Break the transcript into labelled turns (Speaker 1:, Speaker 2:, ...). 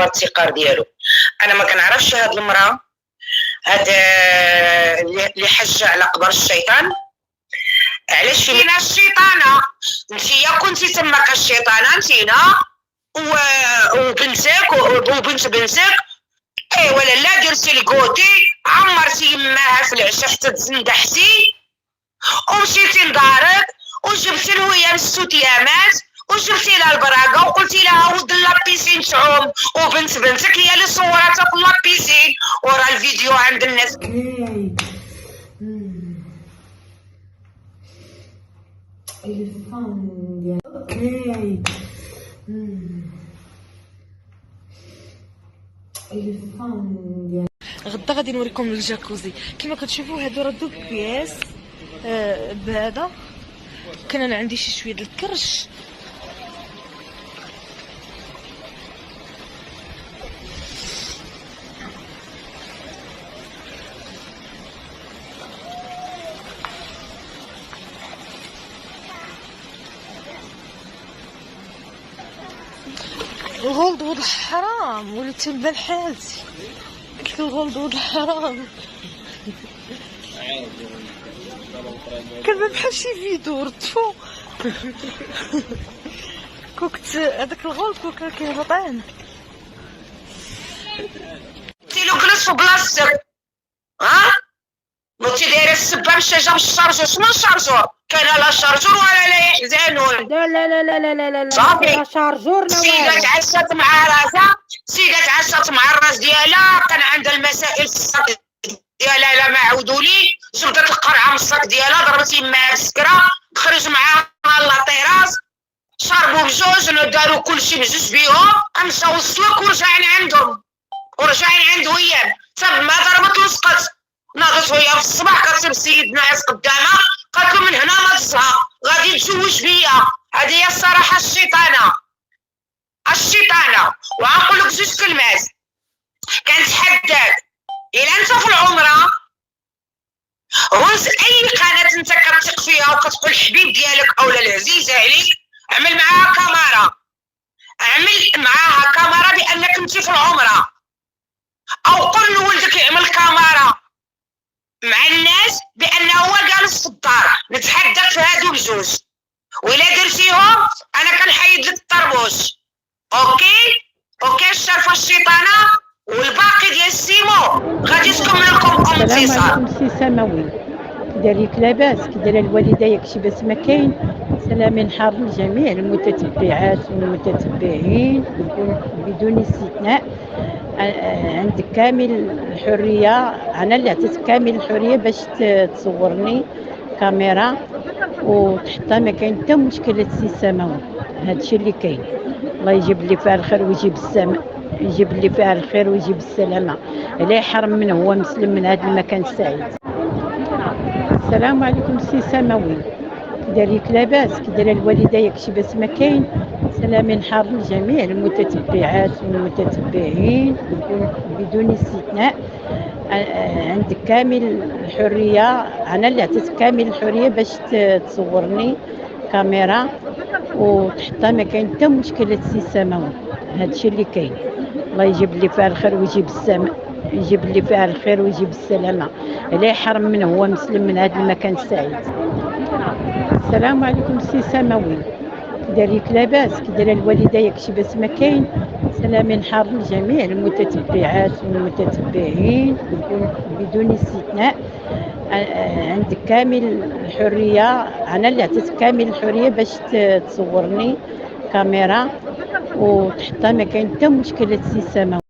Speaker 1: الثقه ديالو. انا ما كنعرفش هاد المراه، هاد اللي حجه على قبر الشيطان. علاش فينا الشيطانه؟ انتيا كنتي تما كالشيطانه انتينا وبنتك وبنت بنتك. ايوا لا درتي الكوتي عمرتي يماها في العشاء حتى تزندحتي ومشيتي لدارك وجبتي لويا السوتيامات وجبتي لها البراكه وقلتي لها ود لابيسين تعوم، وبنت بنتك هي اللي صورتها في لابيسين ورا الفيديو عند الناس.
Speaker 2: غدا غادي نوريكم الجاكوزي. كما كتشوفوا هادو راه دو بياس بهذا. كان انا عندي شي شويه د الكرش. الغولد ولد الحرام وليت نبان حالتي. قلت الغولد ولد الحرام كنبان بحال شي فيدو ردفو. كنت هذاك الغولد كان كيهبطان.
Speaker 1: انتي لو جلس في بلاصتك وانتي دايره السبه بالشجره بالشارجور. شنو الشارجور؟ كاين لا شارجور ولا لا يحزنون.
Speaker 3: لا لا لا لا لا لا لا
Speaker 1: صافي.
Speaker 3: لا شارجور لا
Speaker 1: سيدة تعشات مع راسها، سيدة تعشات مع الراس ديالها، كان عندها المسائل في الصاك ديالها. لا ما عاودولي جبدت القرعه من الصاك ديالها، ضربت يماها بالسكره، خرج معاها لاطيراس، شربوا بجوج داروا كلشي بجوج بيهم، مشاو للسوق ورجعين عندهم ورجعين عند وياه. صاب ما ضربت وسقط، ناضت وياه في الصباح كتسيب السيد ناعس قدامها، قالت له من هنا ما تزهق غادي تزوج بيا. هذه هي الصراحه الشيطانه. وغنقول لك جوج كلمات. كنتحداك الا انت في العمره هز اي قناه انت كتثق فيها وكتقول الحبيب ديالك اولا العزيز عليك، اعمل معاها كاميرا بانك انت في العمره، او قل لولدك يعمل كاميرا مع الناس بانه هو جالس في الدار. نتحداك في هادو بجوج، وإلا درتيهم انا كنحيد لك الطربوش. اوكي الشرفه الشيطانه والباقي ديال السيمو غادي تكمل لكم
Speaker 3: السلام
Speaker 1: انتصار.
Speaker 3: عليكم سي سماوي. كدايريك لاباس؟ كداير الوالده ياكشي باس ما كاين؟ سلام حار لجميع المتتبعات والمتتبعين بدون استثناء. عندك كامل الحريه، انا اللي عطيتك كامل الحريه باش تصورني كاميرا وتحطها، ما كاين حتى مشكله سي سماوي. هادشي اللي كاين. الله يجيب لي فيها الخير ويجيب السماء، يجيب لي فيها الخير ويجيب السلامه. لا يحرم من هو مسلم من هذا المكان السعيد. السلام عليكم سي سماوي. كدايريك لاباس؟ كداير الوالده ياكشي باس ما كاين؟ سلام حار لجميع المتتبعات والمتتبعين بدون استثناء. عندك كامل الحريه، انا اللي عطيتك كامل الحريه باش تصورني كاميرا وتحطها، ما كاين حتى مشكله سي سماوي. هادشي اللي كاين. الله يجيب لي فيها الخير ويجيب السماء، يجيب لي فيها الخير ويجيب السلامه. لا يحرم من هو مسلم من هذا المكان السعيد. السلام عليكم سي سماوي. كدايريك لاباس؟ كداير الوالده ياكشي باس ما كاين؟ سلام حار لجميع المتتبعات والمتتبعين بدون استثناء. عندك كامل الحريه، انا اللي عطيتك كامل الحريه باش تصورني كاميرا وتحطها، ما كاين حتى مشكله سي سماوي.